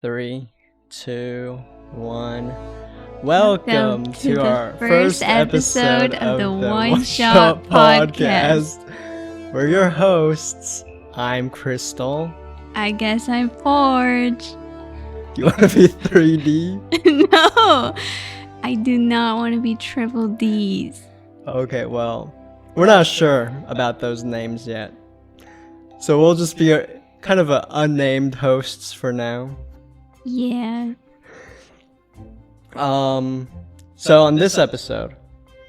Three, two, one. Welcome to the our first episode of the One Shot Podcast. We're your hosts. I'm Crystal. I guess I'm Forge. Do you want to be 3D? No, I do not want to be triple D's. Okay, well, we're not sure about those names yet. So we'll just be kind of unnamed hosts for now. Yeah. So on this episode,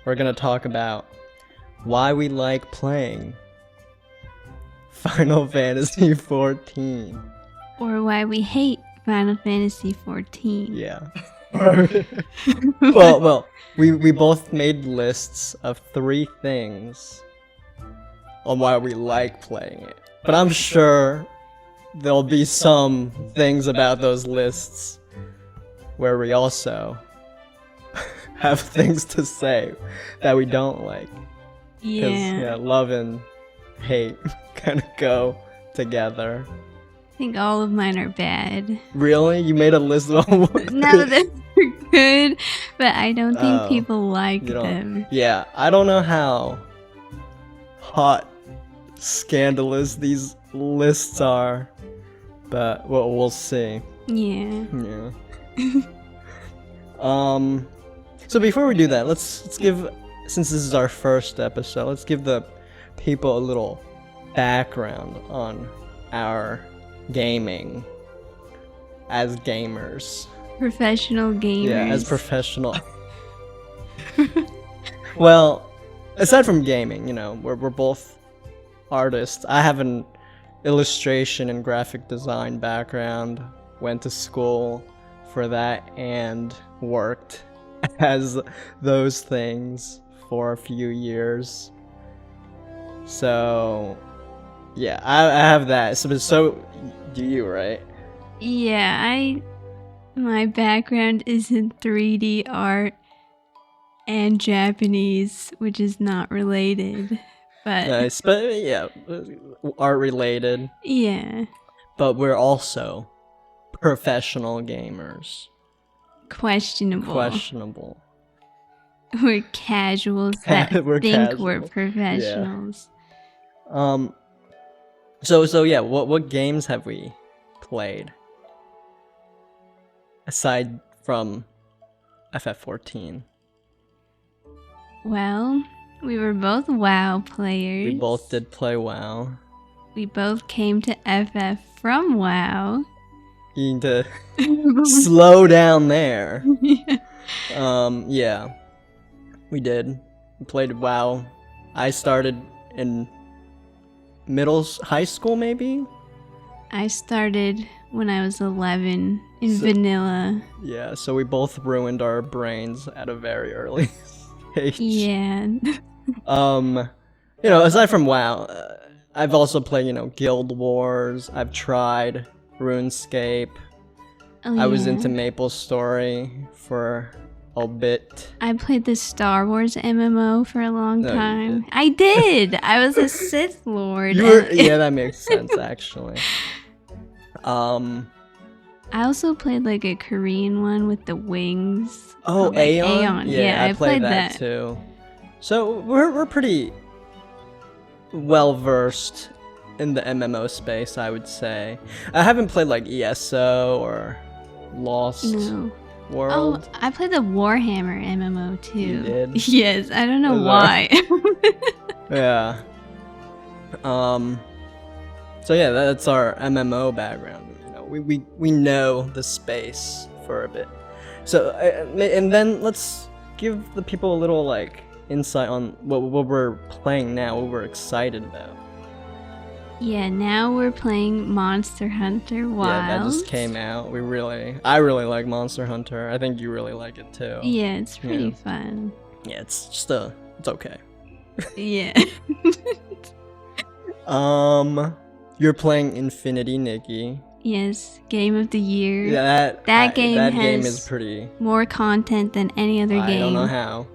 we're gonna talk about why we like playing Final Fantasy XIV. Or why we hate Final Fantasy XIV. Yeah. well, we both made lists of 3 things on why we like playing it. But I'm sure there'll be some things about those lists where we also have things to say that we don't like. Yeah. Love and hate kind of go together. I think all of mine are bad. Really? You made a list of all? No, they're good, but I don't think people like them. Yeah, I don't know how hot, scandalous these lists are, but we'll see. Yeah. So before we do that, let's give, since this is our first episode, let's give the people a little background on our gaming as gamers. Professional gamers. Yeah, as professional. Well, aside from gaming, you know, we're both artists. I have an illustration and graphic design background, went to school for that, and worked as those things for a few years. So yeah, I have that. So do you, right? Yeah, my background is in 3D art and Japanese, which is not related. But Nice, but yeah, art related. Yeah. But we're also professional gamers. Questionable. We're casuals that We're think casual. we're professionals. Yeah. So yeah, what games have we played aside from FF14? Well, we were both WoW players. We both did play WoW. We both came to FF from WoW. You need to slow down there. Yeah, we did. We played WoW. I started in high school, maybe? I started when I was 11 in vanilla. Yeah, so we both ruined our brains at a very early age. Yeah. You know, aside from WoW, I've also played, you know, Guild Wars. I've tried RuneScape. Oh, I was yeah. into MapleStory for a bit. I played the Star Wars MMO for a long No, you time. didn't. I did. I was a Sith Lord. Yeah, that makes sense actually. I also played like a Korean one with the wings. Oh, called, like, Aeon? Yeah, I played that too. So we're pretty well versed in the MMO space, I would say. I haven't played like ESO or Lost No. World. Oh, I played the Warhammer MMO too. You did? Yes, I don't know Is why. Yeah. So yeah, that's our MMO background. You know, we know the space for a bit. So and then let's give the people a little like insight on what we're playing now, what we're excited about. Yeah, now we're playing Monster Hunter Wilds. Yeah, that just came out. I really like Monster Hunter. I think you really like it too. Yeah, it's pretty Yeah. fun. Yeah, it's okay. Yeah. You're playing Infinity Nikki. Yes, Game of the Year. Yeah, That game that has game is pretty. more content than any other game. I don't know how.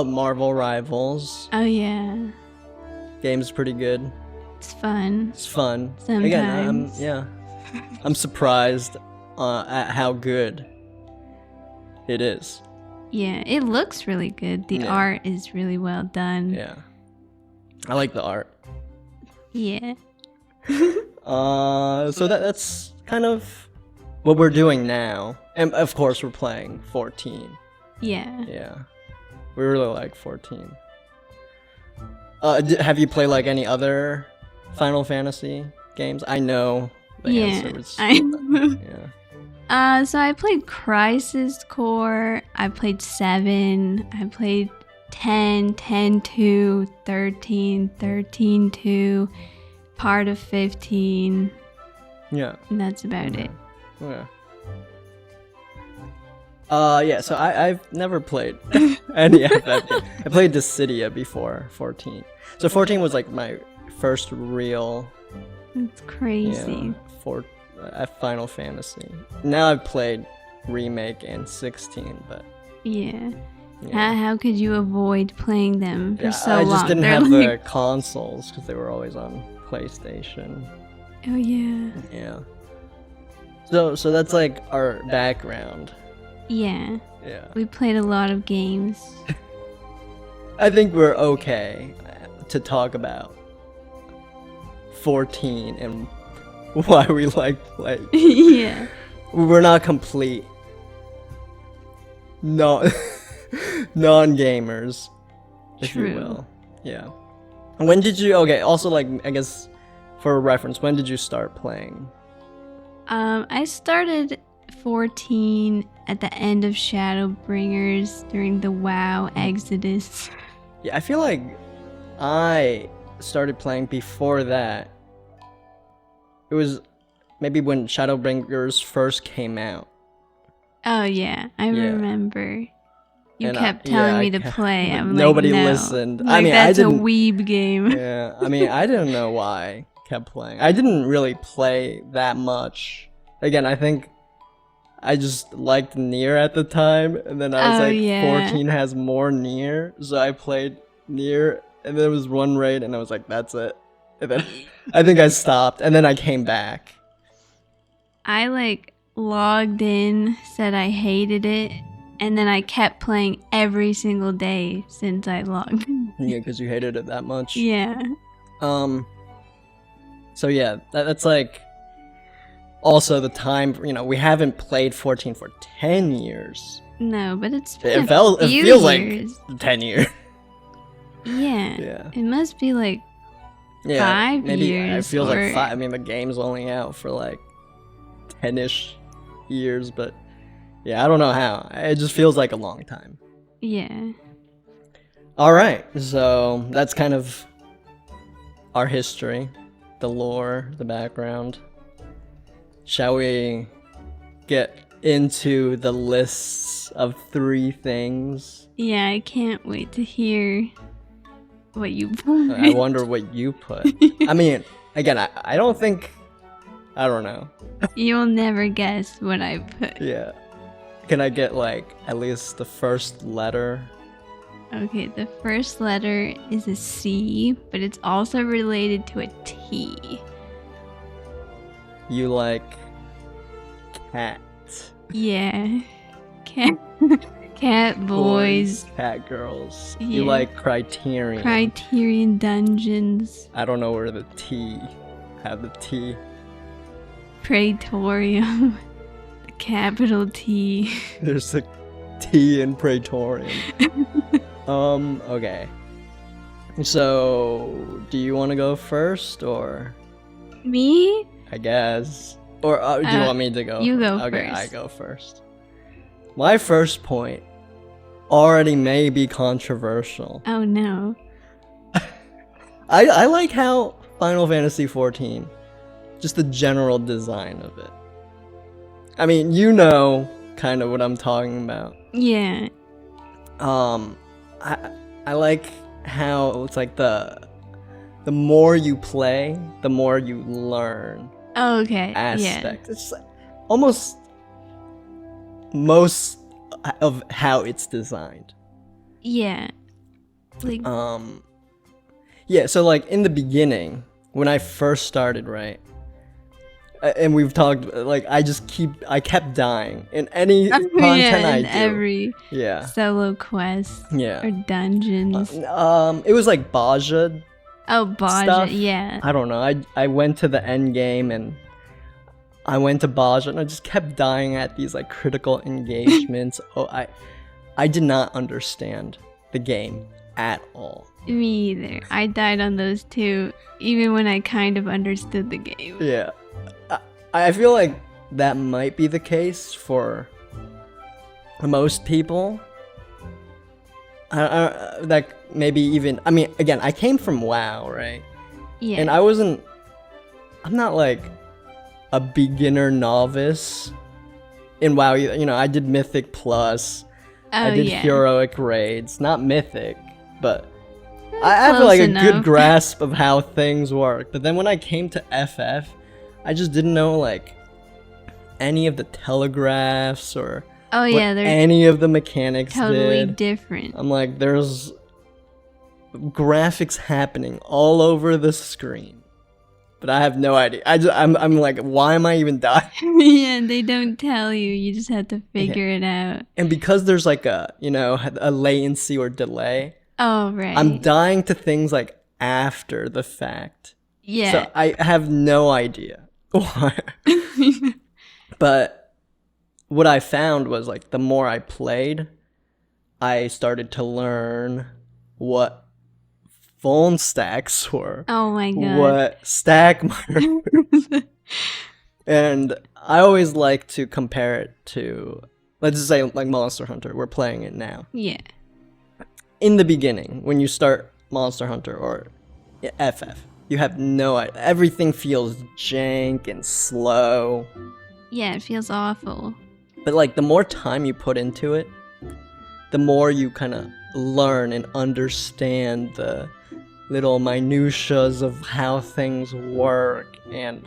Marvel Rivals. Oh yeah. Game's pretty good. It's fun. It's fun. Sometimes. Again, I'm surprised at how good it is. Yeah, it looks really good. The art is really well done. Yeah. I like the art. Yeah. So that's kind of what we're doing now. And of course we're playing 14. Yeah. Yeah. We really like 14. Have you played like any other Final Fantasy games? I know the answer is So I played Crisis Core, I played 7, I played 10, 10-2, 13, 13-2, part of 15. Yeah. And that's about it. Yeah. So I've never played any of that game. I played Dissidia before 14. So 14 was like my first real It's crazy. Final Fantasy. Now I've played Remake and 16, but yeah. How could you avoid playing them for so long? I just didn't have the consoles because they were always on PlayStation. Oh yeah. Yeah. So that's like our background. Yeah. Yeah. We played a lot of games. I think we're okay to talk about 14 and why we like playing. Yeah. We're not complete non-gamers, if you will. Yeah. When did you also like I guess for a reference, when did you start playing? I started 14 at the end of Shadowbringers during the WoW Exodus. Yeah, I feel like I started playing before that. It was maybe when Shadowbringers first came out. Oh yeah, I remember. You kept telling me to play. I'm nobody like, no. listened. Like, I mean, that's I didn't. a weeb game. Yeah, I mean, I didn't know why I kept playing. I didn't really play that much. Again, I think I just liked Nier at the time, and then I was 14 has more Nier, so I played Nier, and there was one raid, and I was like, that's it. And then I think I stopped, and then I came back. I logged in, said I hated it, and then I kept playing every single day since I logged in. Yeah, because you hated it that much. Yeah. So yeah, that's like also the time, we haven't played 14 for 10 years. No, but it feels years. Like 10 years. Yeah. It must be like 5 maybe years. It feels like 5. I mean, the game's only out for like 10-ish years, but yeah, I don't know how. It just feels like a long time. Yeah. All right, so that's kind of our history, the lore, the background. Shall we get into the lists of 3 things? Yeah, I can't wait to hear what you put. I wonder what you put. I mean, again, I don't think... I don't know. You'll never guess what I put. Yeah. Can I get, like, at least the first letter? Okay, the first letter is a C, but it's also related to a T. You like cat. Yeah. Cat boys. Cat girls. Yeah. You like Criterion. Criterion Dungeons. I don't know where the T. Have the T. Praetorium. The capital T. There's a T in Praetorium. Okay. So, do you want to go first, or? Me? I guess. Or do you want me to go? You go okay, first. I go first. My first point already may be controversial. Oh no. I like how Final Fantasy XIV, just the general design of it. I mean, you know kind of what I'm talking about. Yeah. I like how it's like the more you play, the more you learn. Oh, okay. Aspect. Yeah. It's almost most of how it's designed. Yeah. Like yeah, so like in the beginning, when I first started, right? And we've talked, like, I kept dying in any content I in do. every Yeah. solo quest Yeah. or dungeons. It was like Baja Oh, Baja, stuff. yeah. I don't know. I went to the end game and I went to Baja and I just kept dying at these like critical engagements. I did not understand the game at all. Me either. I died on those too, even when I kind of understood the game. Yeah. I feel like that might be the case for most people. That maybe even, I mean, again, I came from WoW, right? Yeah. And I'm not like a beginner novice in WoW. You know, I did Mythic Plus. I did heroic raids, not Mythic, but I have like a good grasp of how things work. But then when I came to FF, I just didn't know like any of the telegraphs or what any of the mechanics totally did. different. I'm like, there's graphics happening all over the screen, but I have no idea. I'm like, why am I even dying? Yeah, they don't tell you. You just have to figure it out. And because there's like a latency or delay. Oh, right. I'm dying to things like after the fact. Yeah. So I have no idea why. But what I found was like the more I played, I started to learn what phone stacks were. Oh my god. What stack markers. And I always like to compare it to, let's just say like Monster Hunter. We're playing it now. Yeah. In the beginning, when you start Monster Hunter or FF, you have no idea. Everything feels jank and slow. Yeah, it feels awful. But like the more time you put into it, the more you kind of learn and understand the little minutiae of how things work, and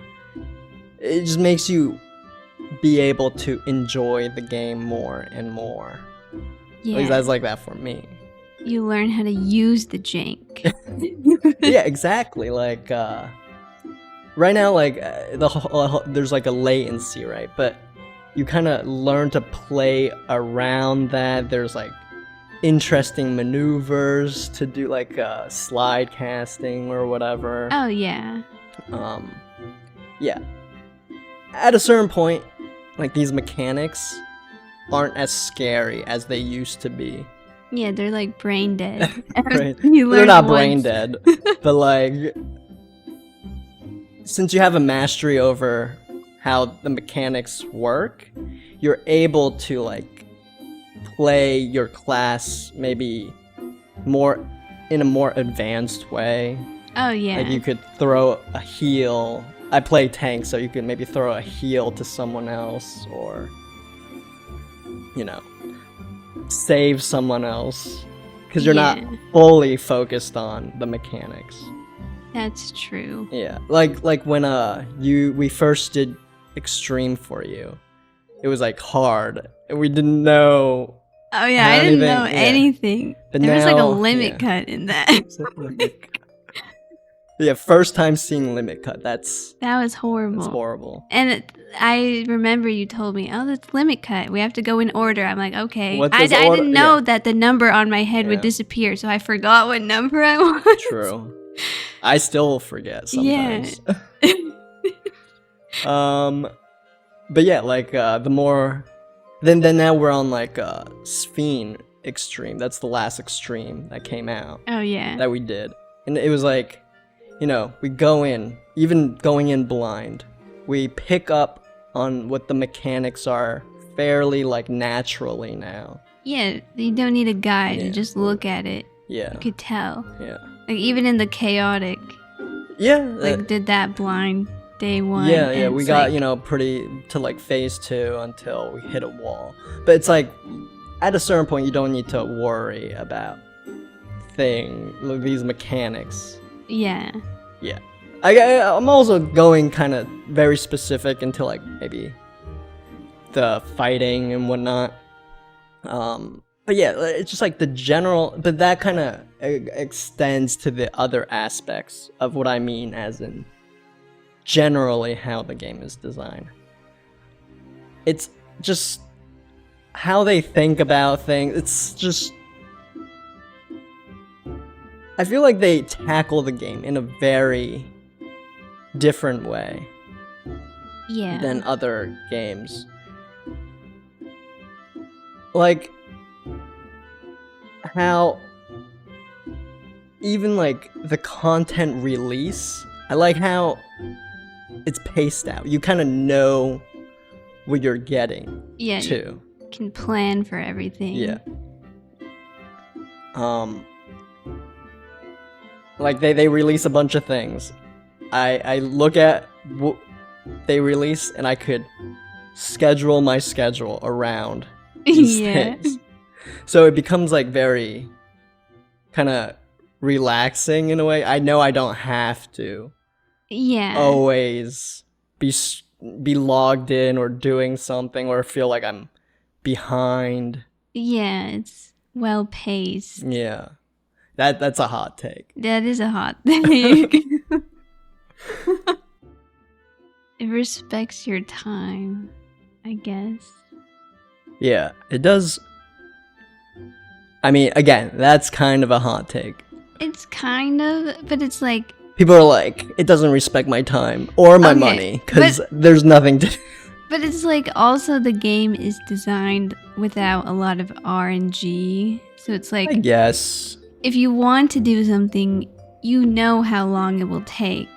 it just makes you be able to enjoy the game more and more. Yeah. At least that's like that for me. You learn how to use the jank. Yeah, exactly. Like right now, like there's like a latency, right? But you kind of learn to play around that. There's like interesting maneuvers to do, like slide casting or whatever. Oh yeah. Yeah. At a certain point, like these mechanics aren't as scary as they used to be. Yeah, they're like brain dead. Right. They're not brain dead, but like since you have a mastery over how the mechanics work, you're able to like play your class maybe more in a more advanced way. Oh yeah. Like you could throw a heal. I play tank, so you could maybe throw a heal to someone else, or you know, save someone else, because you're not fully focused on the mechanics. That's true. Yeah, like when we first did Extreme for you, it was like hard, and we didn't know. Oh yeah, I didn't know anything. But there was now, like a limit cut in that. Yeah, first time seeing limit cut. That was horrible. It's horrible. And I remember you told me, "Oh, that's limit cut. We have to go in order." I'm like, "Okay." I didn't know that the number on my head would disappear, so I forgot what number I was. True. I still forget sometimes. Yeah. But yeah, like the more, then now we're on like Sphene Extreme. That's the last Extreme that came out. Oh yeah. That we did, and it was like, you know, we go in, even going in blind, we pick up on what the mechanics are fairly like naturally now. Yeah, you don't need a guide. You just look at it. Yeah. You could tell. Yeah. Like even in the chaotic. Yeah. Like did that blind day one. Yeah, we got, like, you know, pretty to like phase 2 until we hit a wall. But it's like at a certain point you don't need to worry about these mechanics. Yeah. Yeah. I'm also going kind of very specific into like maybe the fighting and whatnot. But yeah, it's just like the general, but that kind of extends to the other aspects of what I mean, as in generally how the game is designed. It's just how they think about things. It's just, I feel like they tackle the game in a very different way than other games. Like, how even like the content release, I like how it's paced out. You kind of know what you're getting too. You can plan for everything. Yeah. Like they release a bunch of things. I look at what they release and I could schedule my schedule around these things. So it becomes like very kind of relaxing in a way. I know I don't have to always be logged in or doing something or feel like I'm behind. Yeah, it's well paced. Yeah. That's a hot take. That is a hot take. It respects your time, I guess. Yeah, it does. I mean, again, that's kind of a hot take. It's kind of, but it's like... People are like, it doesn't respect my time or my money, because there's nothing to do. But it's like, also the game is designed without a lot of RNG. So it's like... I guess. If you want to do something, you know how long it will take.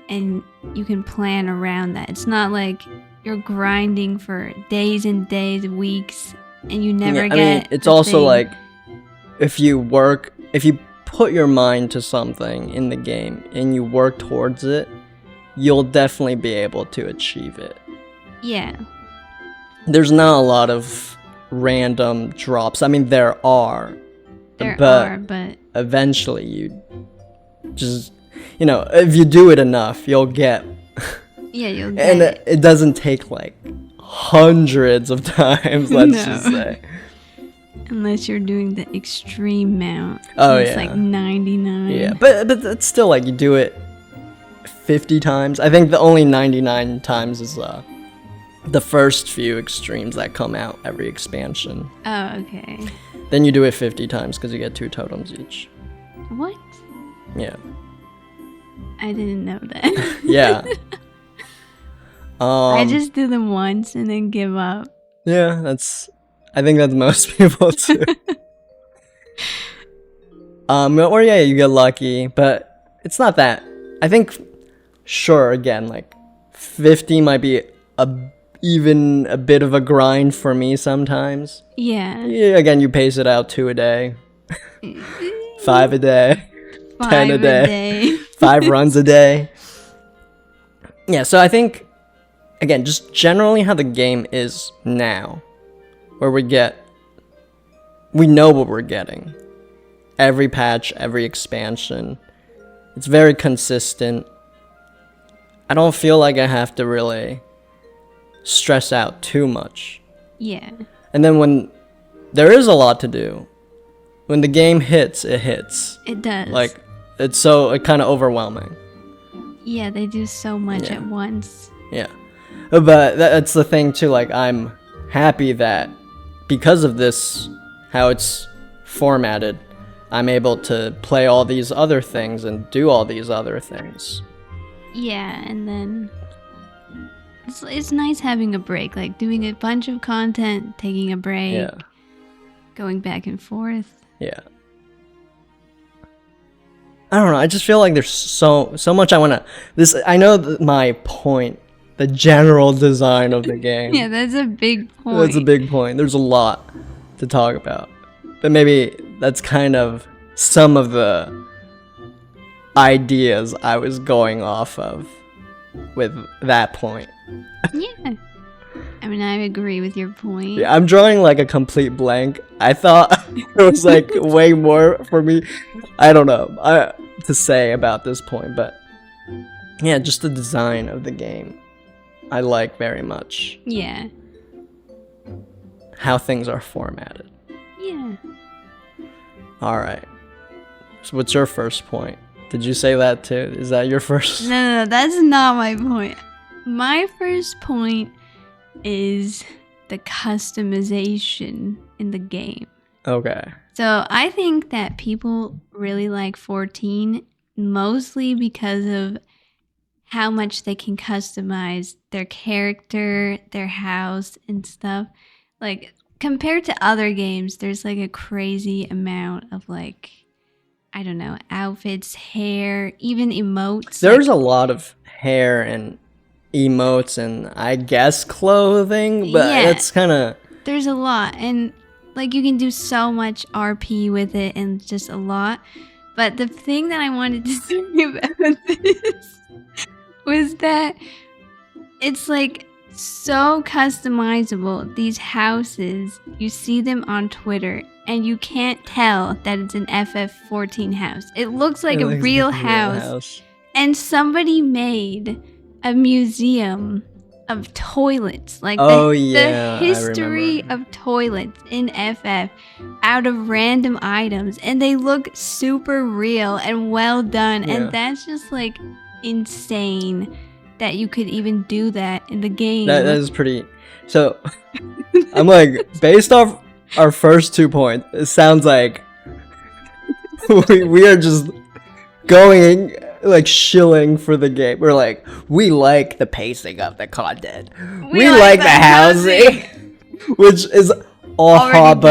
And you can plan around that. It's not like you're grinding for days and days, weeks, and you never get... I mean, it's also like, if you put your mind to something in the game and you work towards it, you'll definitely be able to achieve it. Yeah. There's not a lot of random drops. I mean, there are. But eventually you just, if you do it enough, you'll get... Yeah, you'll get and it doesn't take like hundreds of times, let's just say. Unless you're doing the extreme mount. Oh, it's like 99. Yeah, but it's still like you do it 50 times. I think the only 99 times is the first few extremes that come out every expansion. Oh, okay. Then you do it 50 times because you get 2 totems each. What? Yeah. I didn't know that. Yeah. I just do them once and then give up. Yeah, I think that's most people too. Or yeah, you get lucky, but it's not that. I think, sure, again, like 50 might be even a bit of a grind for me sometimes. Yeah. Again, you pace it out 2 a day, 5 a day, 10 a day, 5 runs a day. Yeah, so I think, again, just generally how the game is now, where we know what we're getting. Every patch, every expansion. It's very consistent. I don't feel like I have to really stress out too much. Yeah. And then when there is a lot to do, when the game hits, it hits. It does. Like, it's kind of overwhelming. Yeah, they do so much at once. Yeah. But that's the thing too, like, I'm happy that because of this, how it's formatted, I'm able to play all these other things and do all these other things. Yeah, and then it's nice having a break, like doing a bunch of content, taking a break, going back and forth. Yeah. I don't know, I just feel like there's so much I want to... I know my point, the general design of the game. Yeah, that's a big point. That's a big point. There's a lot to talk about. But maybe that's kind of some of the ideas I was going off of with that point. Yeah. I mean, I agree with your point. Yeah, I'm drawing like a complete blank. I thought it was like way more for me. I don't know to say about this point, but yeah, just the design of the game I like very much. Yeah. How things are formatted. Yeah. All right. So what's your first point? Did you say that too? Is that your first? No, that's not my point. My first point is the customization in the game. Okay. So I think that people really like 14 mostly because of how much they can customize their character, their house, and stuff. Like, compared to other games, there's like a crazy amount of like, I don't know, outfits, hair, even emotes. There's a lot of hair and emotes and I guess clothing, but Yeah. it's kind of... There's a lot, and like you can do so much RP with it and just a lot. But the thing that I wanted to say about this was that it's like so customizable. These houses, you see them on Twitter and you can't tell that it's an FF14 house. It looks like a real house. And somebody made a museum of toilets. Like the history of toilets in FF out of random items. And they look super real and well done. Yeah. And that's just like insane that you could even do that in the game. That is pretty... So, I'm like, based off our first 2 points, it sounds like we are just going, like, shilling for the game. We're like, we like the pacing of the content. We like the housing. Which is all hot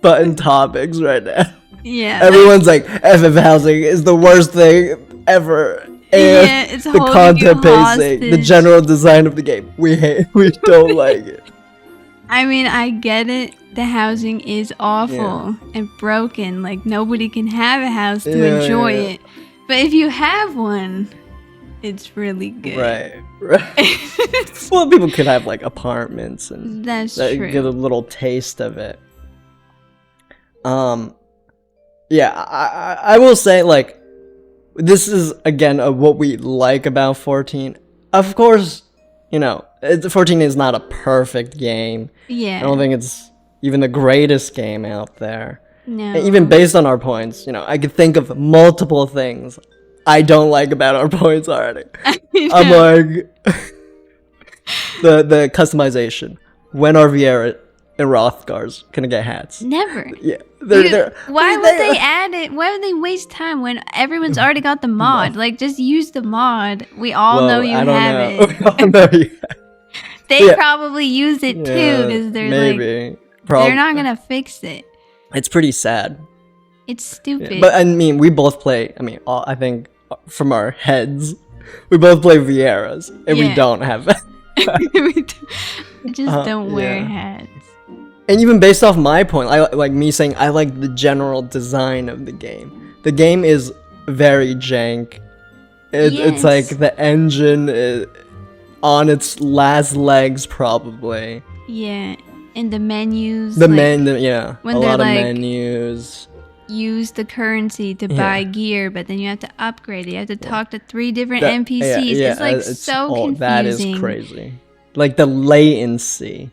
button topics right now. Yeah. Everyone's like, FF housing is the worst thing ever. And it's the content pacing, the general design of the game, we don't like it. I mean, I get it. The housing is awful and broken. Like, nobody can have a house to enjoy it. But if you have one, it's really good. Right. Well, people could have, like, apartments and that's true. Get a little taste of it. Yeah, I will say, like, this is, again, what we like about 14. Of course, you know, 14 is not a perfect game. Yeah. I don't think it's even the greatest game out there. No. And even based on our points, you know, I could think of multiple things I don't like about our points already. I'm like, the customization. When are Vieira and Rothgars gonna get hats? Never. Yeah. Why would they add it? Why would they waste time when everyone's already got the mod? Like, just use the mod. We all know you have it. We all know you have it. They probably use it too because they're they're not gonna fix it. It's pretty sad. It's stupid. Yeah. But I mean, we both play. I mean, I think from our heads, we both play Vieiras, and we don't have that. We just don't wear hats. And even based off my point, like me saying I like the general design of the game. The game is very jank. It's like the engine is on its last legs, probably. Yeah, and the menus. When a lot of menus. Use the currency to buy gear, but then you have to upgrade it. You have to talk to 3 different NPCs. It's like so confusing. That is crazy. Like the latency.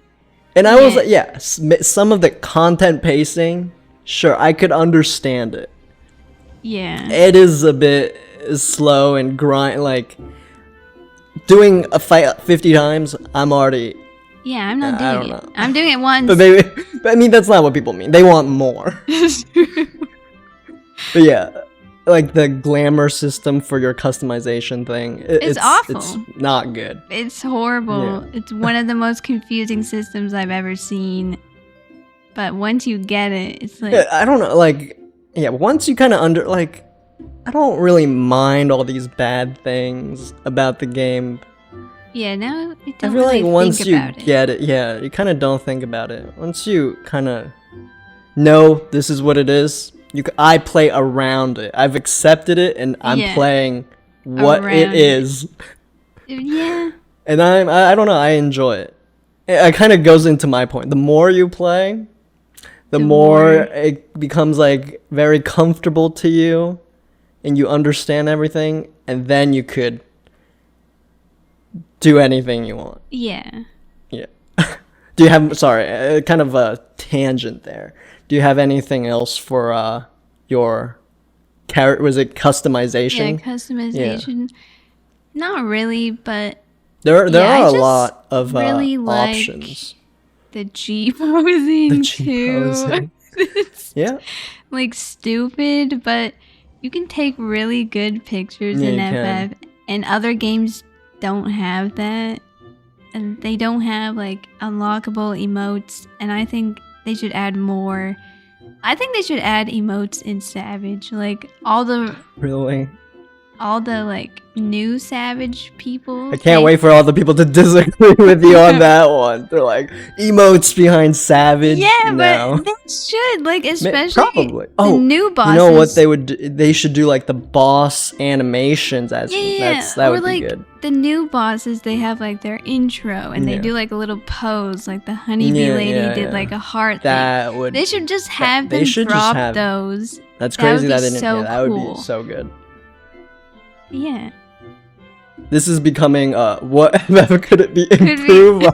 And I was like, some of the content pacing, sure, I could understand it. Yeah. It is a bit slow and grind, like, doing a fight 50 times, I'm already... Yeah, I'm not doing it. I'm doing it once. But I mean, that's not what people mean. They want more. But yeah, like the glamour system for your customization thing. It's awful. It's not good. It's horrible. Yeah. It's one of the most confusing systems I've ever seen. But once you get it, it's like... I don't know, like... Yeah, once you kind of I don't really mind all these bad things about the game. Yeah, now you I don't feel really like once think you about it. get it, yeah, you kind of don't think about it. Once you kind of know this is what it is, I play around it. I've accepted it, and I'm playing what it is. Yeah. And I don't know, I enjoy it. It kind of goes into my point. The more you play, the more it becomes like very comfortable to you, and you understand everything, and then you could do anything you want. Yeah. Yeah. Do you have, sorry, kind of a tangent there. Do you have anything else for your character? Was it Yeah, customization? customization. Not really, but There yeah, are I a just lot of really like options. the G posing The G too. posing. It's Yeah, like stupid, but you can take really good pictures Yeah, in you can. FF, and other games don't have that. And they don't have like unlockable emotes, and I think they should add more. I think they should add emotes in Savage, like all the really. like new Savage people. I can't wait for all the people to disagree with you on that one. They're like emotes behind Savage. Yeah, No. but they should, like, especially Probably. the Oh, new bosses. you know what they would do? They should do like the boss animations as Yeah, that or would like be good. the new bosses, they have like their intro and they Yeah. do like a little pose, like the honeybee Yeah, lady yeah, did yeah. like a heart That thing. would. They should just have they them should just drop have- those. That's that would crazy be that they didn't. so Yeah, that would cool. be so good. Yeah. This is becoming what could it be Could improved on?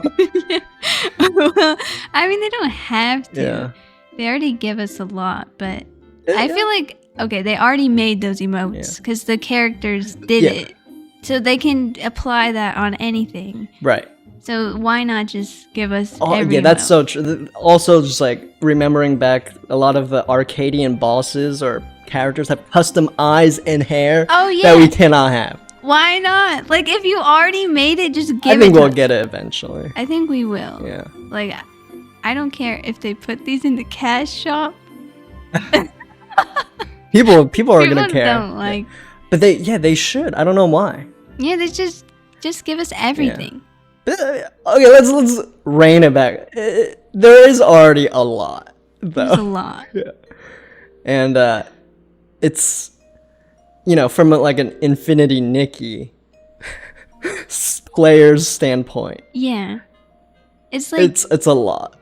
Well, I mean, they don't have to. Yeah. They already give us a lot, but I feel like, okay, they already made those emotes because the characters did Yeah. it. So they can apply that on anything. Right. So why not just give us Oh, every yeah, that's emote? so true. Also, just like remembering back, a lot of the Arcadian bosses or characters have custom eyes and hair Oh, yeah. that we cannot have. Why not? Like, if you already made it, just give it I think to we'll us. get it eventually. I think we will. Yeah. Like, I don't care if they put these in the cash shop. People are People gonna care. don't like. But they should. I don't know why. Yeah, they just give us everything. But, okay, let's rein it back. There is already a lot, though. There's a lot. Yeah. And it's, you know, from like an Infinity Nikki player's standpoint, Yeah. It's like it's a lot.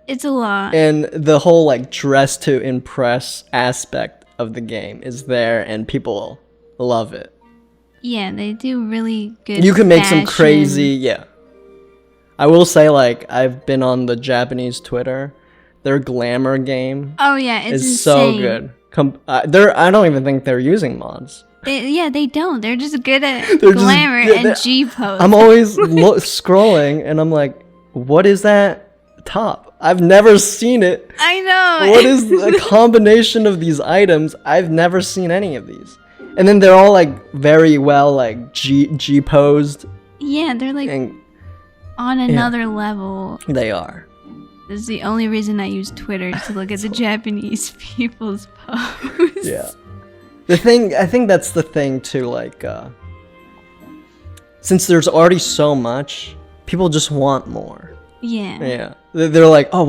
it's a lot. And the whole like dress to impress aspect of the game is there, and people love it. Yeah, they do really good. You can make some fashion. crazy, yeah. I will say, like, I've been on the Japanese Twitter. Their glamour game Oh yeah, it's is so insane. good. I don't even think they're using mods. They don't. They're just good at They're just- glamour yeah, and they're- G pose. I'm always scrolling, and I'm like, what is that top? I've never seen it. I know. What is the combination of these items? I've never seen any of these. And then they're all like very well like G posed, Yeah, they're like and on another level. they are. This is the only reason I use Twitter to look at the Japanese people's posts. Yeah. I think that's the thing too, like since there's already so much, people just want more. Yeah. Yeah. They're like, "Oh,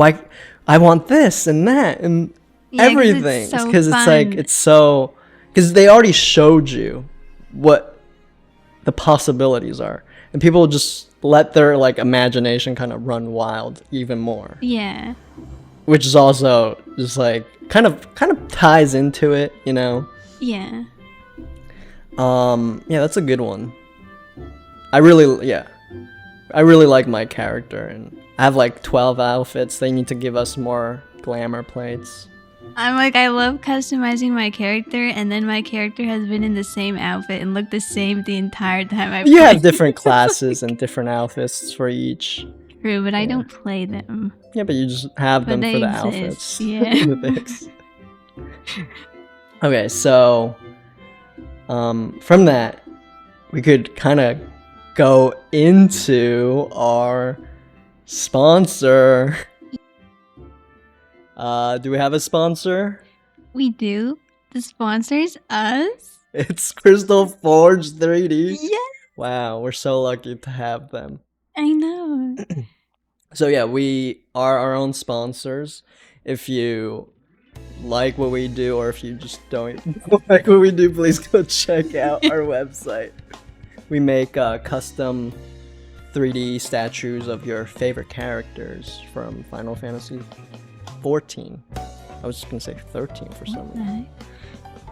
I want this and that and Yeah, 'cause everything." it's so Because it's like fun. it's so because they already showed you what the possibilities are. And people just let their like imagination kind of run wild even more. Yeah. Which is also just like kind of ties into it, you know. Yeah. Yeah, that's a good one. I really like my character, and I have like 12 outfits. They need to give us more glamour plates. I'm like, I love customizing my character, and then my character has been in the same outfit and looked the same the entire time I've You played. have different classes and different outfits for each. True, but I don't play them. Yeah, but you just have But them for they the exist, outfits. yeah. The things. Okay, so from that, we could kind of go into our sponsor. Do we have a sponsor? We do. The sponsors us. It's Crystal Forge 3D. Yeah, Wow, we're so lucky to have them. I know. So yeah, we are our own sponsors. If you like what we do, or if you just don't like what we do, please go check out our website. We make custom 3D statues of your favorite characters from Final Fantasy XIV. I was just gonna say 13 for some reason.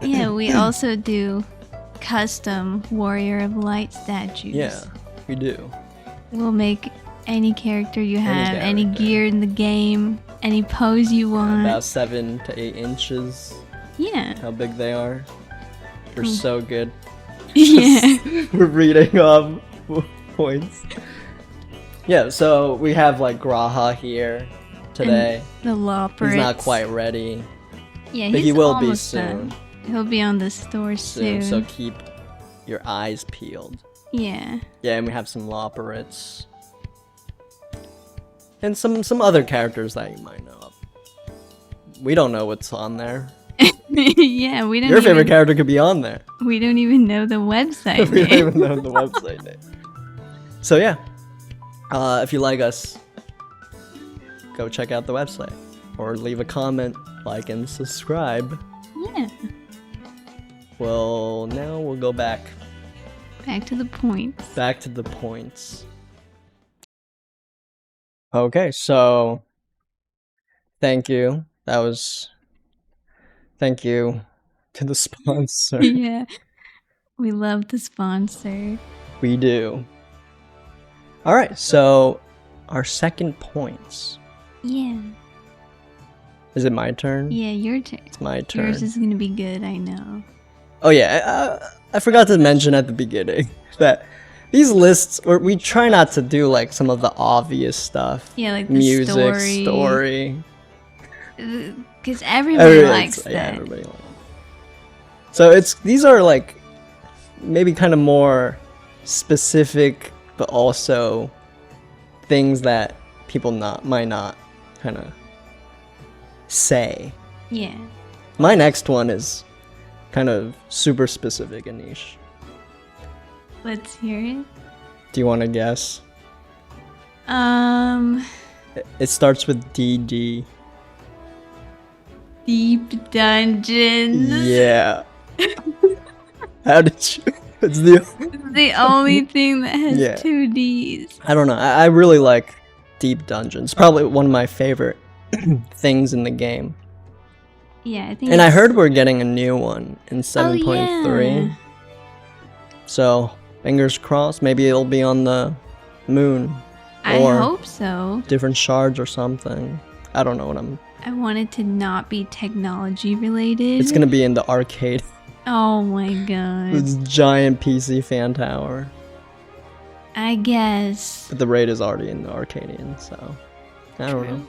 Yeah, we also do custom Warrior of Light statues. Yeah, we do. We'll make any character you have, any character. gear in the game, any pose you want. About 7 to 8 inches. Yeah. How big they are. They're so good. Yeah. We're reading points. Yeah, so we have like Graha here today. The Lopper. He's not quite ready. Yeah, but he's he will be almost soon. done. He'll be on the store soon. So keep your eyes peeled. Yeah. Yeah, and we have some Loporits. And some other characters that you might know of. We don't know what's on there. Yeah, we don't. Your favorite character could be on there. We don't even know the website. We don't name. even know the website name. So yeah, if you like us, go check out the website or leave a comment, like, and subscribe. Yeah. Well, now we'll go back to the points. Back to the points. Okay, so thank you. Thank you to the sponsor. Yeah. We love the sponsor. We do. All right, so our second points. Yeah. Is it my turn? Yeah, your turn. It's my turn. Yours is gonna be good, I know. Oh yeah, I forgot to mention at the beginning that these lists, we try not to do like some of the obvious stuff. Yeah, like the music, story. Because everybody likes that. Yeah, everybody likes it. So these are like maybe kind of more specific, but also things that people might not kind of say. Yeah. My next one is kind of super specific and niche. Let's hear it. Do you want to guess? It starts with DD. Deep dungeons. Yeah. How did you? It's the only thing that has Yeah. 2 Ds. I don't know. I really like Deep Dungeons. Probably one of my favorite things in the game. Yeah, I think. And I heard we're getting a new one in 7.3. Yeah. So fingers crossed. Maybe it'll be on the moon. I or hope so. different shards or something. I don't know what I'm. I want it to not be technology related. It's gonna be in the arcade. Oh my god. This giant PC fan tower. I guess. But the raid is already in the Arcadian, so I don't know.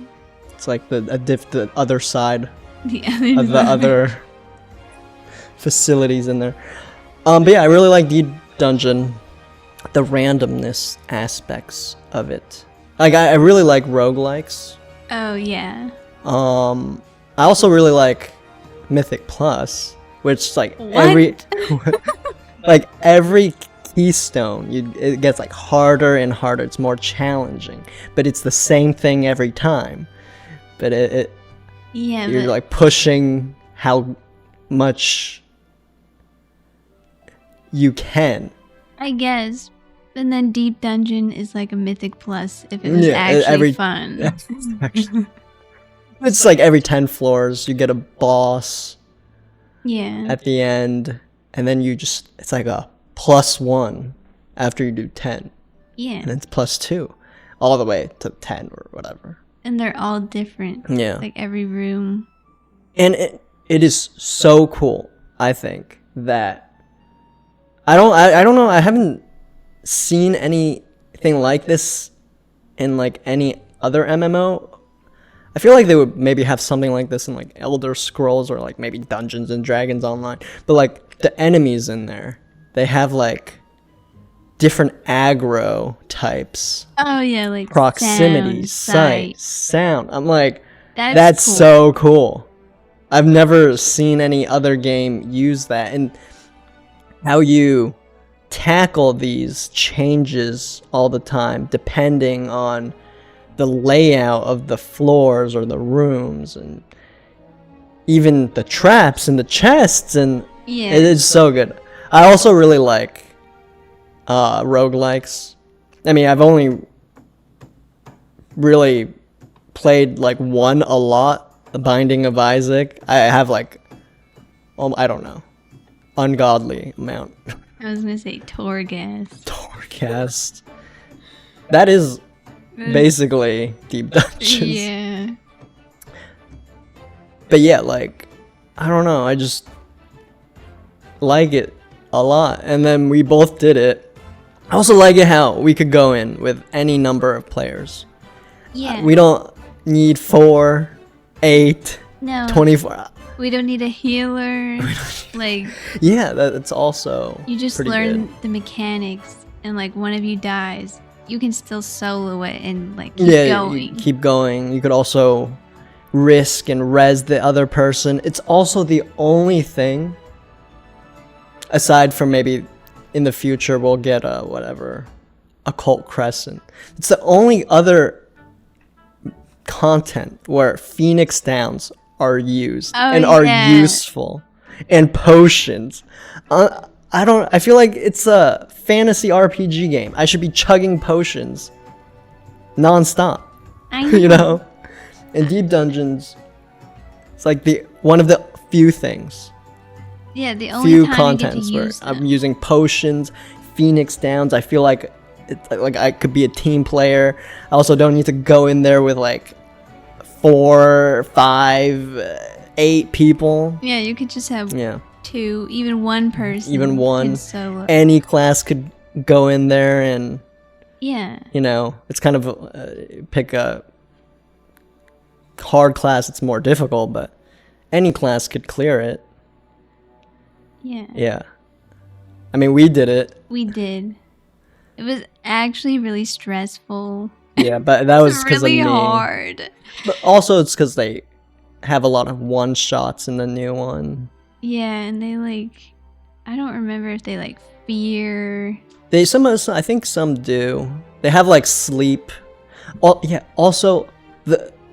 It's like the other side The other of the other facilities in there. But yeah, I really like Deep Dungeon. The randomness aspects of it. Like I really like roguelikes. Oh yeah. I also really like Mythic Plus, which like What? every keystone, it gets like harder and harder. It's more challenging, but it's the same thing every time. But Yeah. you're But like pushing how much you can. I guess. And then Deep Dungeon is like a Mythic Plus if it was Yeah, actually fun. Actually, it's like every 10 floors you get a boss Yeah. at the end, and then it's like a +1 after you do 10, Yeah. and it's +2 all the way to 10 or whatever. And they're all different. Yeah. Like every room. And it is so cool, I think, that I don't know, I haven't seen anything like this in like any other MMO. I feel like they would maybe have something like this in like Elder Scrolls or like maybe Dungeons and Dragons Online. But like the enemies in there, they have like different aggro types. Oh yeah, like Proximity, sound, sight, sound. I'm like, That's cool. so cool. I've never seen any other game use that. And how you tackle these changes all the time depending on the layout of the floors or the rooms, and even the traps and the chests, and Yeah. it is so good. I also really like roguelikes. I mean, I've only really played like one a lot, The Binding of Isaac. I have like, I don't know, ungodly amount. I was gonna say Torghast. Torghast. That is basically deep dungeons. Yeah. But yeah, like, I don't know, I just like it a lot. And then we both did it. I also like it how we could go in with any number of players. Yeah. We don't need 4, 8, No. 24. We don't need a healer. Like, Yeah, that's also you just pretty learn good. the mechanics, and like one of you dies, you can still solo it and like keep Yeah, going. you keep going. You could also risk and res the other person. It's also the only thing, aside from maybe in the future we'll get a whatever, occult crescent. It's the only other content where Phoenix Downs are used and are useful, and potions. I feel like it's a fantasy RPG game. I should be chugging potions non-stop. I know. You know? In deep dungeons, it's like one of the few things, Yeah, the only few time contents you get to where use I'm them. using potions, Phoenix Downs. I feel like like I could be a team player. I also don't need to go in there with like 4, 5, 8 people. Yeah, you could just have Yeah, 2, even one person. even one. can solo. Any class could go in there, and Yeah. you know, it's kind of pick a hard class. It's more difficult, but any class could clear it. Yeah. Yeah. I mean, we did it. We did. It was actually really stressful. Yeah, but that was because really of me. hard. But also, it's because they have a lot of one shots in the new one. Yeah, and they like, I don't remember if they like fear. I think some do. They have like sleep. Yeah. Also,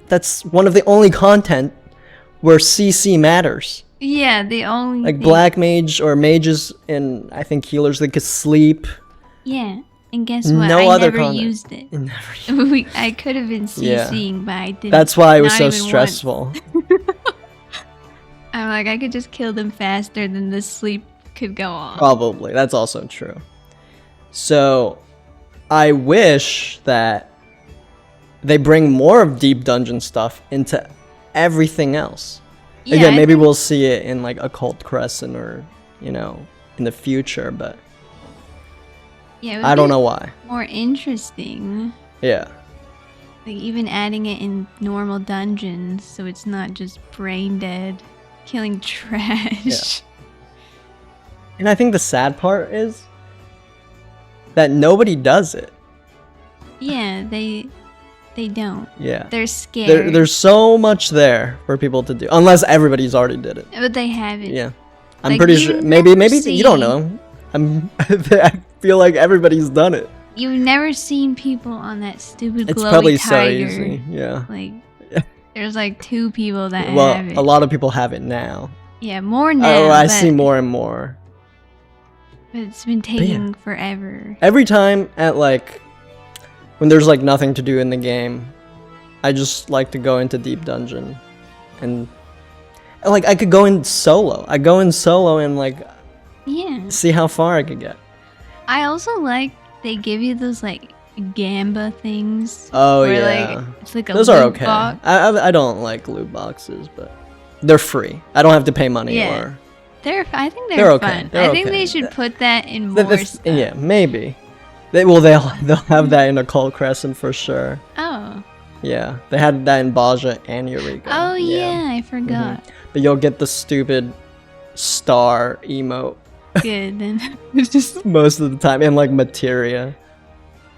that's one of the only content where CC matters. Yeah, the only Like thing- black mage or mages and I think healers, they could sleep. Yeah, and guess what? No I other never content. used it. Never. I could have been Yeah. CCing, but I didn't. That's why it was Not so even once. stressful. I'm like, I could just kill them faster than the sleep could go on. Probably. That's also true. So, I wish that they bring more of deep dungeon stuff into everything else. Yeah, Again, I maybe think- we'll see it in like Occult Crescent or, you know, in the future, but Yeah, it would I don't be know why. more interesting. Yeah. Like even adding it in normal dungeons, so it's not just brain dead, killing trash. And I think the sad part is that nobody does it. Yeah, they don't. Yeah. They're scared. There's so much there for people to do, unless everybody's already did it. But they haven't. Yeah. I'm Like, pretty you sure. Maybe never you don't see- know. I feel like everybody's done it. You've never seen people on that stupid It's glowy probably tiger. so easy. Yeah. Like, there's like 2 people that Well, have it. a lot of people have it now. Yeah, more now. Oh, I but, see more and more. But it's been taking forever. Every time at like when there's like nothing to do in the game, I just like to go into deep dungeon, and like I could go in solo. I go in solo and like Yeah. see how far I could get. I also like they give you those like gamba things. Oh where, yeah, Like, it's like a those are loot okay. box. I don't like loot boxes, but they're free. I don't have to pay money Yeah. or I think They're they're okay. fun. They're I think okay. they should put that in The- more the- stuff. yeah, maybe. They'll have that in Occult Crescent for sure. Oh. Yeah, they had that in Baja and Eureka. Oh yeah, I forgot. But you'll get the stupid star emote Good then. It's just most of the time, and like materia.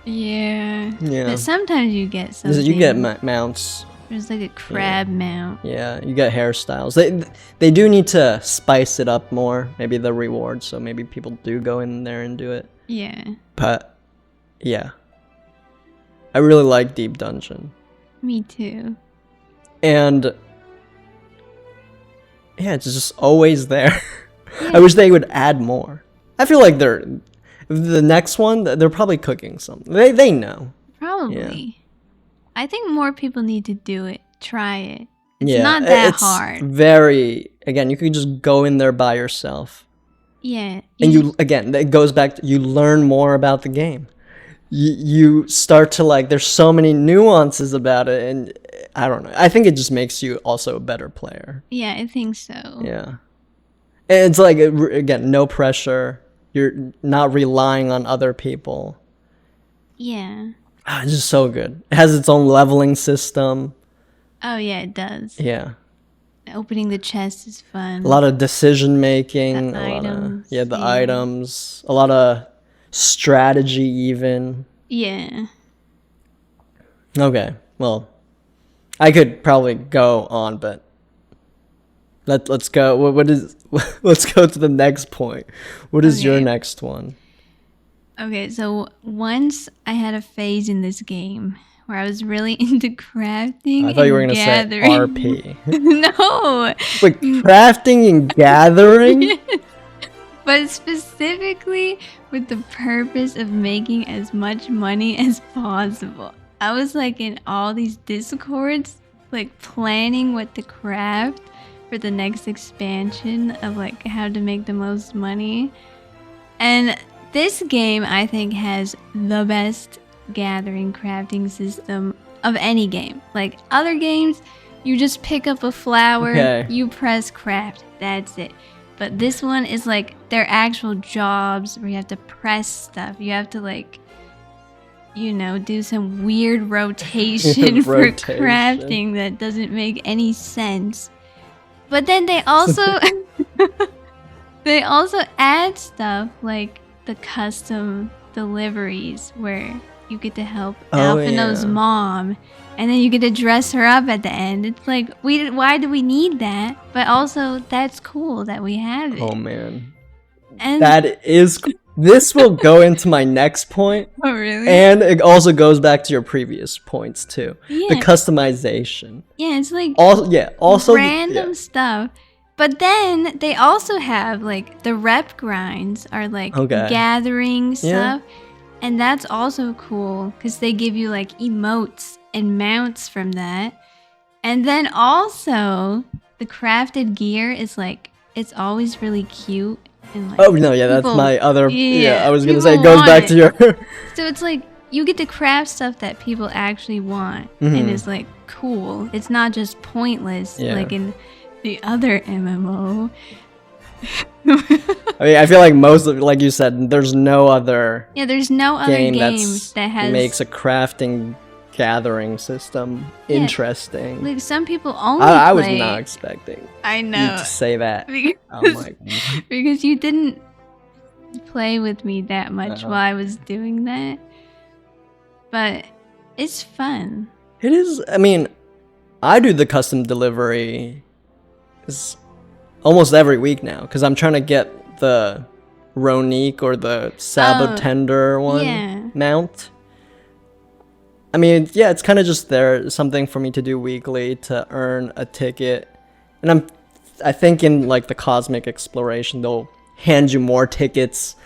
yeah. Yeah. But sometimes you get something. You get mounts. There's like a crab mount. Yeah, you get hairstyles. They do need to spice it up more. Maybe the reward, so maybe people do go in there and do it. Yeah. But yeah, I really like Deep Dungeon, Me too. and yeah, it's just always there. Yeah. I wish they would add more. I feel like the next one, they're probably cooking something. They know. Probably. I think more people need to do it. Try it. It's Yeah, not that it's hard. Very, again, you could just go in there by yourself. Yeah. And again, it goes back to you learn more about the game. you start to like, there's so many nuances about it, and I don't know. I think it just makes you also a better player. Yeah, I think so. Yeah. And it's like, again, no pressure. You're not relying on other people. Yeah. It's just so good. It has its own leveling system. Oh yeah, it does. Yeah. Opening the chest is fun. A lot of decision making. The a items, lot of, the yeah. items. A lot of strategy even. Yeah. Okay, well, I could probably go on, but let's go. What is? Let's go to the next point. What is your Okay. next one? Okay, so once I had a phase in this game where I was really into crafting I thought you were and gonna gathering. say RP. No. Wait, crafting and gathering? But specifically with the purpose of making as much money as possible. I was like in all these discords, like planning what to craft for the next expansion of like how to make the most money. And this game I think has the best gathering crafting system of any game. Like other games, you just pick up a flower, Okay. you press craft, that's it. But this one is like their actual jobs where you have to press stuff. You have to like, you know, do some weird rotation for Rotation. crafting that doesn't make any sense. But then they also they also add stuff like the custom deliveries where you get to help Oh, Alphino's yeah. mom, and then you get to dress her up at the end. It's like, why do we need that? But also, that's cool that we have it. Oh man, And that is. This will go into my next point, oh, really? and it also goes back to your previous points too. The Yeah. customization. Yeah, it's like Also random yeah. stuff. But then they also have like the rep grinds are like Okay. gathering Yeah. stuff. And that's also cool because they give you like emotes and mounts from that. And then also the crafted gear is like, it's always really cute. And like, Oh no, yeah, that's people- my other. Yeah, I was gonna say it people goes back want to your. So it's like you get to craft stuff that people actually want Mhm. and is like cool. It's not just pointless Yeah. like in the other MMO. I mean, I feel like most of, like you said, there's no other Yeah, there's no other game game that that has makes a crafting gathering system Yeah. interesting. like some people only I was play- not expecting I you know to say that. because, I'm like, because you didn't play with me that much Uh-huh. while I was doing that. But it's fun. it is. I mean, I do the custom delivery almost every week now because I'm trying to get the Ronique or the Sabotender one yeah. mount. I mean, yeah, it's kind of just there, something for me to do weekly to earn a ticket. And I think in like the Cosmic Exploration, they'll hand you more tickets.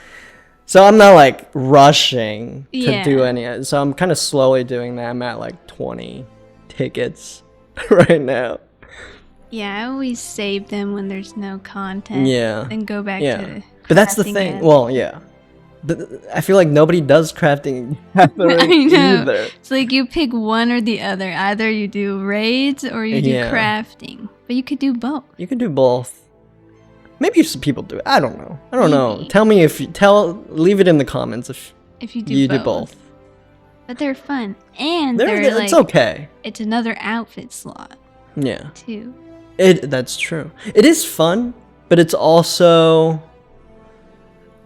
So I'm not like rushing to Yeah. do any. So I'm kind of slowly doing that. I'm at like 20 tickets right now. Yeah, I always save them when there's no content. Yeah. And go back Yeah. to But that's the crafting thing. again. Well, yeah. I feel like nobody does crafting gathering I know. either. It's like you pick one or the other. Either you do raids or you do Yeah. crafting. But you could do both. You can do both. Maybe some people do it. I don't know. I don't know. Maybe. Tell me if you leave it in the comments if If you do you both. do both. But they're fun. And They're, they're like it's okay. it's another outfit slot Yeah. too. That's true. It is fun, but it's also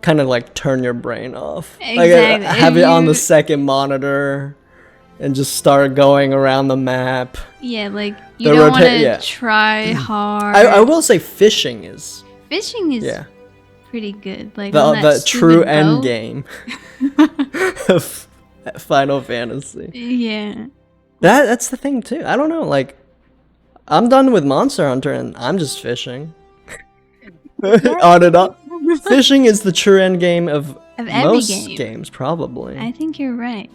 kind of like turn your brain off. Exactly. Like have it on the You- second monitor and just start going around the map. Yeah, like you The don't want to yeah. try hard. I will say fishing is Fishing is yeah pretty good. Like on that the true stupid end boat. game of Final Fantasy. Yeah. That's the thing too. I don't know. Like I'm done with Monster Hunter and I'm just fishing. On and off. Fishing is the true end game of every most game. games, probably, I think you're right.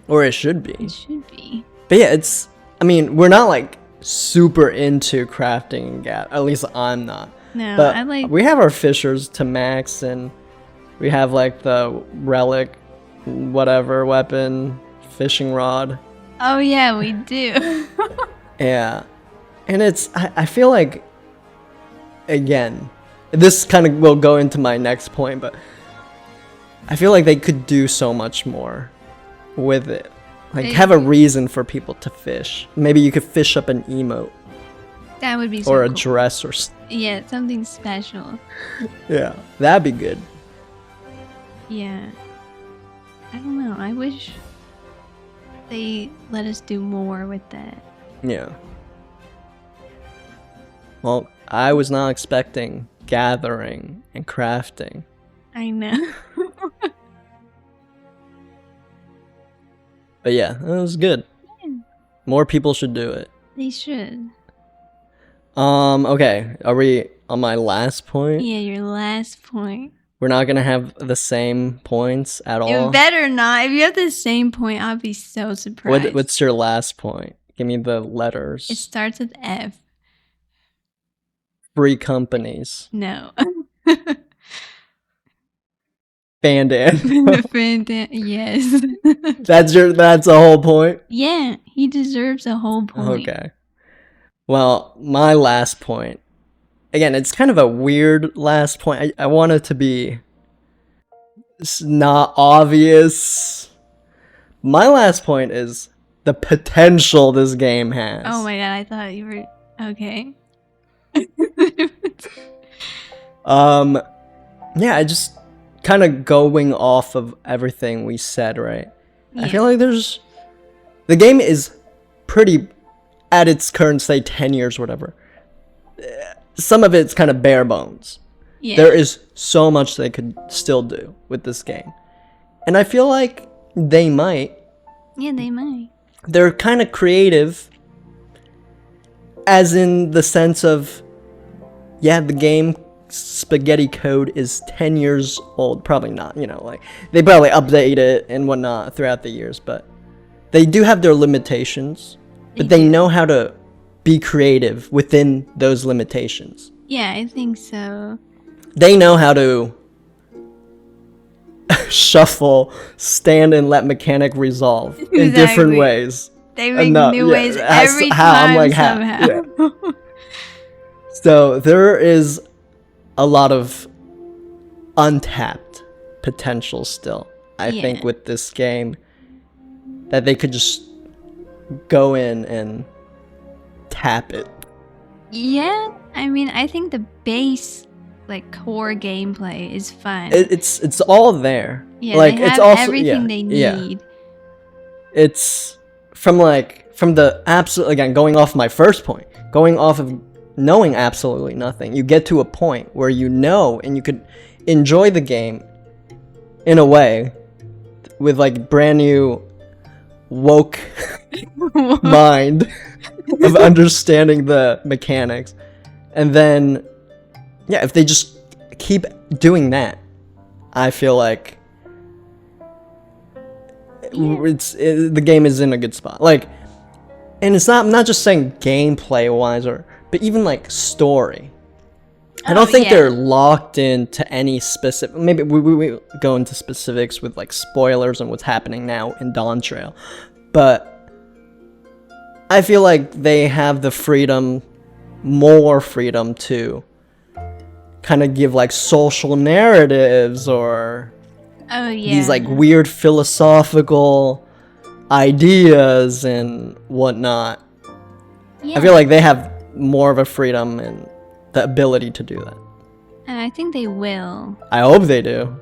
or it should be. It should be. But yeah, it's. I mean, we're not like super into crafting and at least I'm not. No, But I like we have our fishers to max, and we have like the relic whatever weapon, fishing rod. Oh yeah, we do. Yeah. And I feel like, again, this kind of will go into my next point, but I feel like they could do so much more with it. Like, have a reason for people to fish. Maybe you could fish up an emote. That would be so Or a cool. dress or Yeah, something special. yeah, that'd be good. Yeah. I don't know. I wish they let us do more with that. Yeah. Well, I was not expecting gathering and crafting. I know. But yeah, it was good. Yeah. More people should do it. They should. Okay. Are we on my last point? Yeah, your last point. We're not gonna have the same points at all? You better not. If you have the same point, I'll be so surprised. What's your last point? Give me the letters. It starts with F. Free companies. No. Bandan. Yes. That's a whole point? Yeah, he deserves a whole point. Okay. Well, my last point. Again, it's kind of a weird last point. I want it to be not obvious. My last point is the potential this game has. Oh my god, I thought you were okay. Yeah, I just kind of going off of everything we said, right? Yeah. I feel like the game is pretty at its current state, 10 years, whatever. Some of it's kind of bare bones. Yeah. There is so much they could still do with this game. And I feel like they might. Yeah, they might. They're kind of creative, as in the sense of, yeah, the game spaghetti code is 10 years old. Probably not, like, they probably update it and whatnot throughout the years, but they do have their limitations, but they know how to be creative within those limitations. Yeah, I think so. They know how to shuffle, stand, and let mechanic resolve in different ways. They make new ways every time somehow. Yeah. So there is a lot of untapped potential still, I think, with this game, that they could just go in and tap it. Yeah, I mean, I think the base, like, core gameplay is fun. It's all there. Yeah, like, they have it's also everything they need. Yeah. It's from the absolute, again, going off my first point, going off of knowing absolutely nothing, you get to a point where you know, and you could enjoy the game in a way with, like, brand new woke mind of understanding the mechanics. And then, yeah, if they just keep doing that, I feel like the game is in a good spot. Like, and it's not, I'm not just saying gameplay wise, but even like story. I don't think they're locked into any specific. Maybe we go into specifics with like spoilers and what's happening now in Dawn Trail, but I feel like they have the freedom, more freedom to kind of give like social narratives or these like weird philosophical ideas and whatnot. I feel like they have more of a freedom and the ability to do that. And I think they will. I hope they do.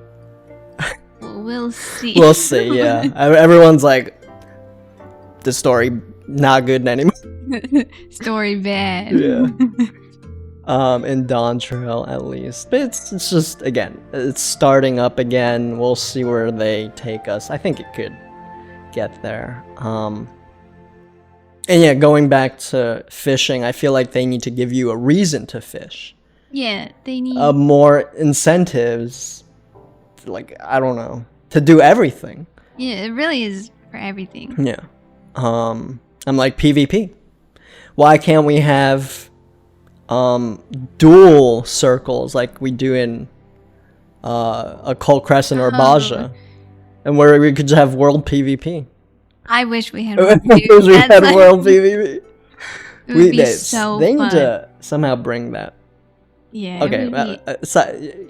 We'll see. We'll see, yeah. Everyone's like, the story not good anymore. Story bad. Yeah. In Dawn Trail at least. But it's just, again, it's starting up again. We'll see where they take us. I think it could get there. And yeah, going back to fishing, I feel like they need to give you a reason to fish. Yeah, they need more incentives, like, I don't know, to do everything. Yeah, it really is for everything. Yeah. I'm like, PvP. Why can't we have dual circles like we do in Occult Crescent or Baja? and where we could just have world PvP. I wish we had I one wish too. we had That's like- world PvP. It would be so They need fun. to somehow bring that. Yeah. Okay, It would be,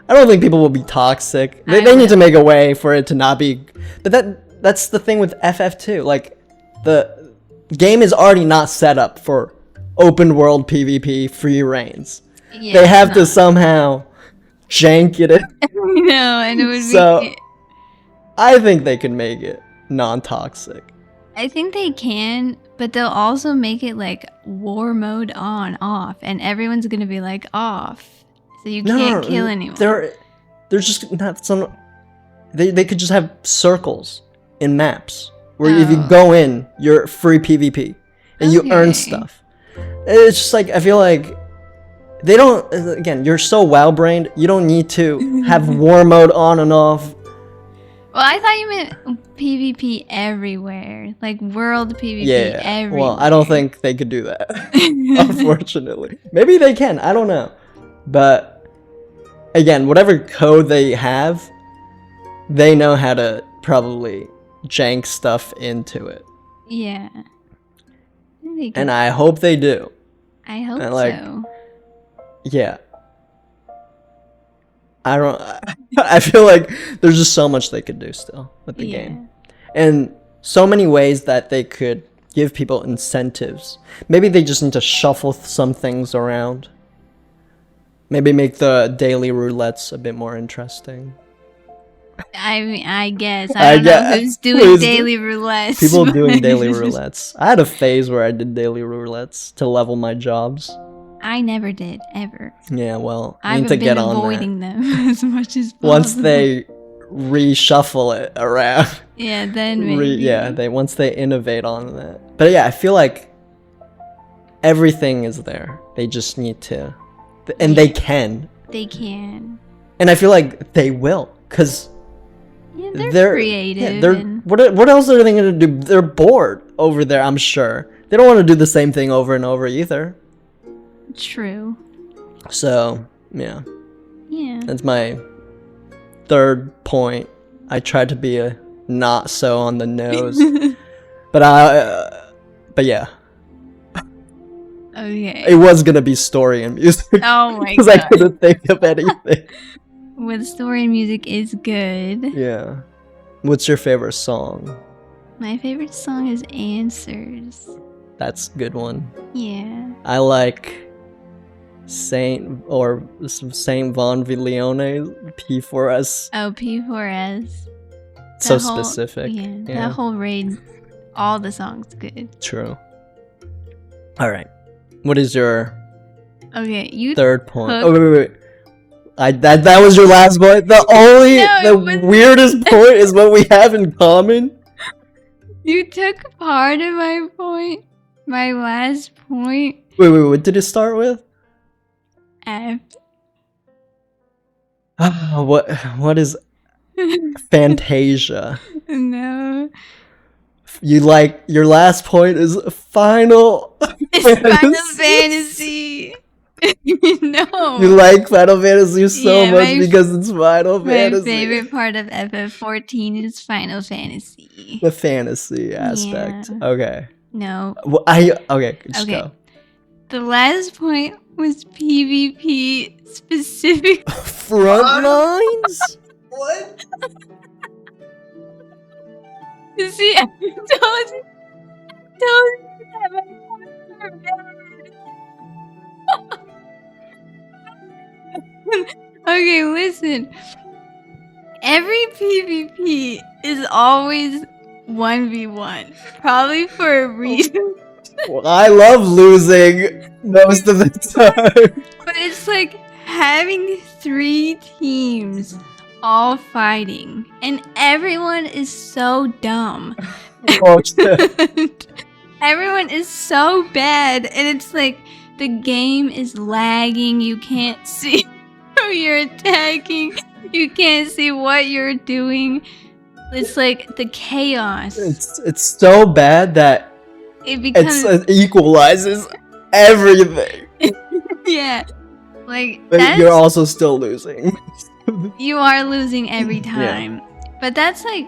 I don't think people will be toxic. They need to make a way for it to not be. But that's the thing with FF2. Like, the game is already not set up for open world PvP free reigns. yeah, They have it's to not. somehow jank it in. No, and it would So- be. I think they can make it non-toxic. I think they can, but they'll also make it like war mode on, off, and everyone's gonna be like off, so you can't kill anyone. They're just not some. They could just have circles in maps where if you Oh. go in, you're free PvP and you earn Okay. stuff. It's just like I feel like they don't. Again, you're so wow-brained. You don't need to have war mode on and off. Well, I thought you meant PvP everywhere, like world PvP Yeah. everywhere. Well, I don't think they could do that. Unfortunately, maybe they can. I don't know, but again, whatever code they have, they know how to probably jank stuff into it, Yeah. They could- and I hope they do. I hope and, like, so. Yeah. I don't. I feel like there's just so much they could do still with the game, and so many ways that they could give people incentives. Maybe they just need to shuffle some things around. Maybe make the daily roulettes a bit more interesting. I mean, I guess I I don't know guess. who's doing Who's- daily roulette. People doing daily roulettes. I had a phase where I did daily roulettes to level my jobs. I never did ever. Yeah, well, you I've need to been get on that. avoiding them as much as possible. Once they reshuffle it around. yeah, then maybe. Once they innovate on that. But yeah, I feel like everything is there. They just need to, and they can. They can. And I feel like they will, cause Yeah, they're they're creative. Yeah, they're and what else are they gonna do? They're bored over there. I'm sure they don't want to do the same thing over and over either. true. So yeah, Yeah. that's my third point. I tried to be a not so on the nose, but yeah, Okay. it was gonna be story and music Oh my because I god. couldn't think of anything. Well, the story and music is good. Yeah, what's your favorite song? My favorite song is Answers. That's a good one. Yeah. I like Saint Von Leone P4S. Oh, P4S. So That whole- specific. Yeah, Yeah. that whole raid, all the songs good. True. All right. What is your Okay, you. third point? Hook. Oh wait. That was your last point. The only No, the it wasn't. weirdest point is what we have in common. You took part of my point. My last point. Wait. What did it start with? F. What is Fantasia? No. You like your last point is Final. It's Final Fantasy. No. You like Final Fantasy so Yeah, much my- because it's Final My Fantasy. favorite part of FF14 is Final Fantasy. The fantasy aspect. Yeah. Okay. No. Well, okay. Just Okay. go. The last point was PvP specific. Front lines. What? See, I told you that my points were bad. Okay, listen. Every PvP is always 1v1. Probably for a reason. Well, I love losing most of the time. But it's like having 3 teams all fighting. And everyone is so dumb. Oh, shit. Everyone is so bad. And it's like the game is lagging. You can't see who you're attacking. You can't see what you're doing. It's like the chaos. It's so bad that It becomes it equalizes everything. yeah. Like But that's, you're also still losing. you are losing every Yeah. time. But that's like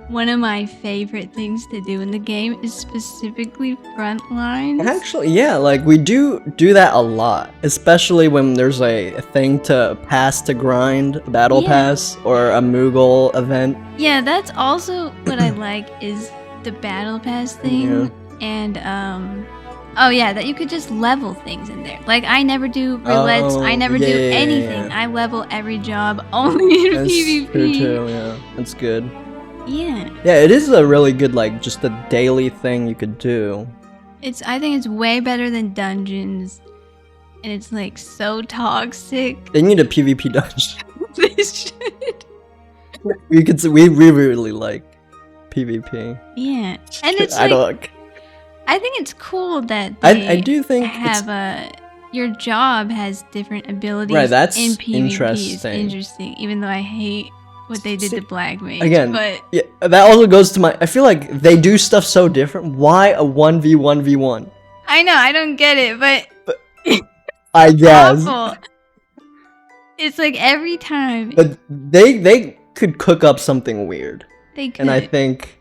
one of my favorite things to do in the game is specifically front lines. Actually, yeah, like we do that a lot, especially when there's a thing to pass to grind, a battle Yeah. pass, or a Moogle event. Yeah, that's also what I like is the battle pass thing. And oh yeah, that you could just level things in there. Like I never do roulettes, I never do anything. I level every job only in That's PvP. true too, yeah. That's good. Yeah. Yeah, it is a really good, like, just a daily thing you could do. I think it's way better than dungeons. And it's like so toxic. They need a PvP dungeon. They should. We really like PvP. Yeah. And it's I like don't. I think it's cool that they I do think have your job has different abilities Right, that's in PvP. interesting. It's interesting, even though I hate what they did to Black Mage. Again, but yeah, that also goes to my. I feel like they do stuff so different. Why a 1v1v1? I know, I don't get it, but I guess. awful. It's like every time But they could cook up something weird, they could. and I think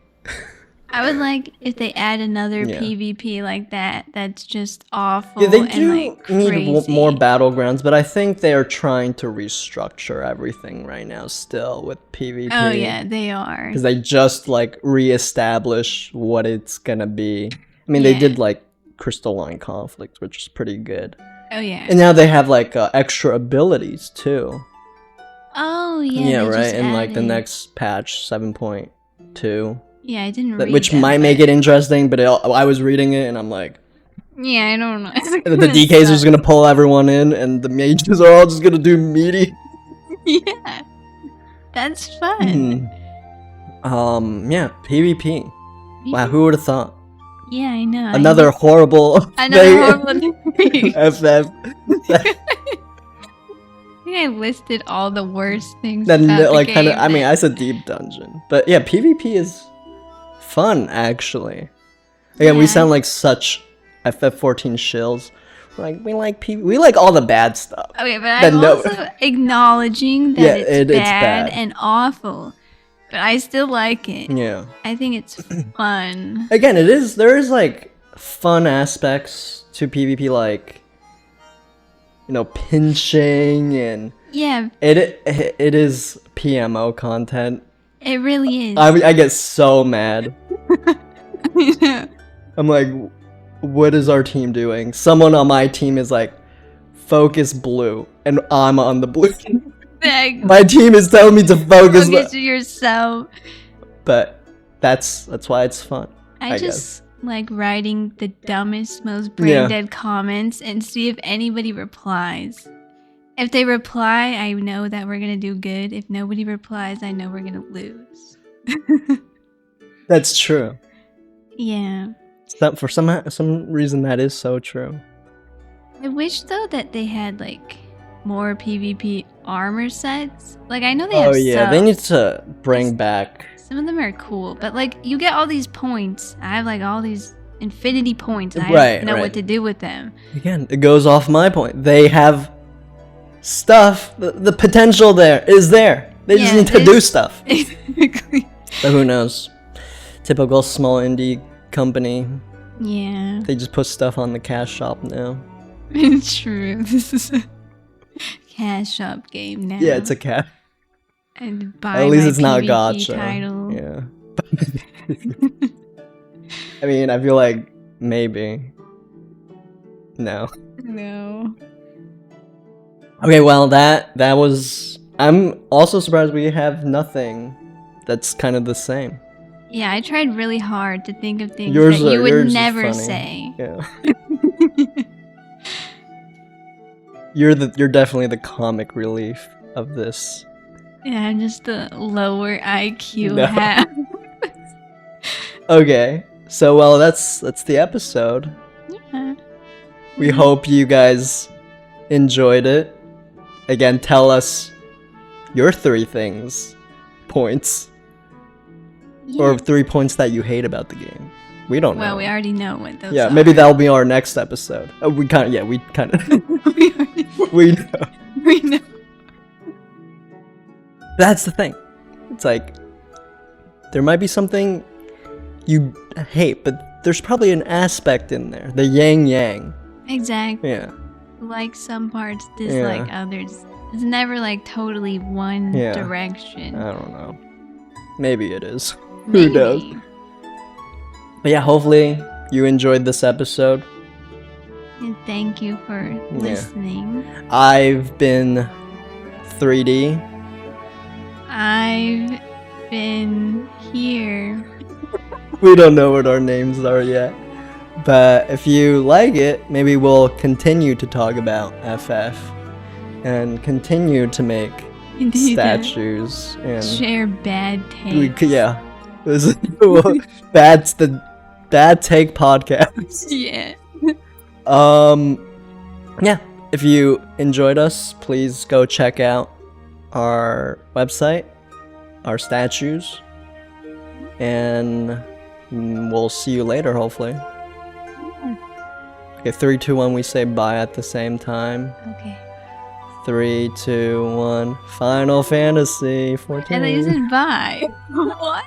I would like if they add another Yeah. PvP like that. That's just awful. yeah, they and, do like, need crazy. more battlegrounds. But I think they are trying to restructure everything right now, still with PvP. Oh yeah, they are. Because they just like reestablish what it's gonna be. I mean, they Yeah. did like Crystalline Conflict, which is pretty good. Oh yeah. And now they have like extra abilities too. Oh yeah. Yeah, they right. just In like the added- next patch 7.2, Yeah, I didn't read which that, might make but- it interesting. But I was reading it and I'm like, Yeah, I don't know. the DKs are just gonna pull everyone in, and the mages are all just gonna do meaty. Yeah, that's fun. Yeah, PvP. Wow, who would have thought? Yeah, I know. Another horrible. Another thing. horrible thing. FF. I think I listed all the worst things. Then about the like kind of. game I mean, that- I said deep dungeon, but yeah, PvP is fun actually. Again, we Yeah. sound like such FF14 shills. Like we like we like all the bad stuff. Okay, but Then I'm no- also acknowledging that Yeah, it's it's bad bad. and awful, but I still like it. Yeah. I think it's fun. Again, it is. There is like fun aspects to PvP, like pinching, and Yeah, it is PMO content. it really is. I get so mad. I'm like, what is our team doing? Someone on my team is like, focus blue, and I'm on the blue. Like, My team is telling me to focus, focus yourself. but that's why it's fun. I I just like writing the dumbest, most Yeah. brain dead comments and see if anybody replies. If they reply, I know that we're gonna do good. If nobody replies, I know we're gonna lose. That's true. Yeah. For some reason, that is so true. I wish though that they had like more PvP armor sets. Like I know they have Oh yeah, some. they need to bring back. Some of them are cool, but like you get all these points. I have like all these infinity points. And I Right, don't know right. what to do with them. Again, it goes off my point. They have stuff. The potential there is there. They just Yeah, need to they do just- stuff. Exactly. But who knows? Typical small indie company. Yeah. They just put stuff on the cash shop now. It's true. This is a cash shop game now. Yeah, it's a cash. And buy At least my it's not PvP gotcha. title. Yeah. I mean, I feel like maybe. No. No. Okay, well that was. I'm also surprised we have nothing that's kind of the same. Yeah, I tried really hard to think of things Yours that you are- would yours is never funny. say. Yeah. You're definitely the comic relief of this. Yeah, I'm just the lower IQ No. half. Okay. So well that's the episode. Yeah. We hope you guys enjoyed it. Again, tell us your 3 points. Or 3 points that you hate about the game. We don't know. Well, we already know what those Yeah, are. maybe that'll be our next episode. We kind of we already we know. we know. That's the thing. It's like there might be something you hate, but there's probably an aspect in there. The yin-yang. Exactly. Yeah. Like some parts, dislike others. It's never like totally one direction. I don't know. Maybe it is. Maybe. Who knows? But yeah, hopefully you enjoyed this episode. And thank you for listening. I've been 3D. I've been here. We don't know what our names are yet. But if you like it, maybe we'll continue to talk about FF and continue to make statues and share bad takes. we could, this is that's the Bad Take Podcast. Yeah. Yeah. If you enjoyed us, please go check out our website, our statues, and we'll see you later, hopefully. Okay, 3, 2, 1, we say bye at the same time. Okay. 3, 2, 1, Final Fantasy XIV. And they said bye. What?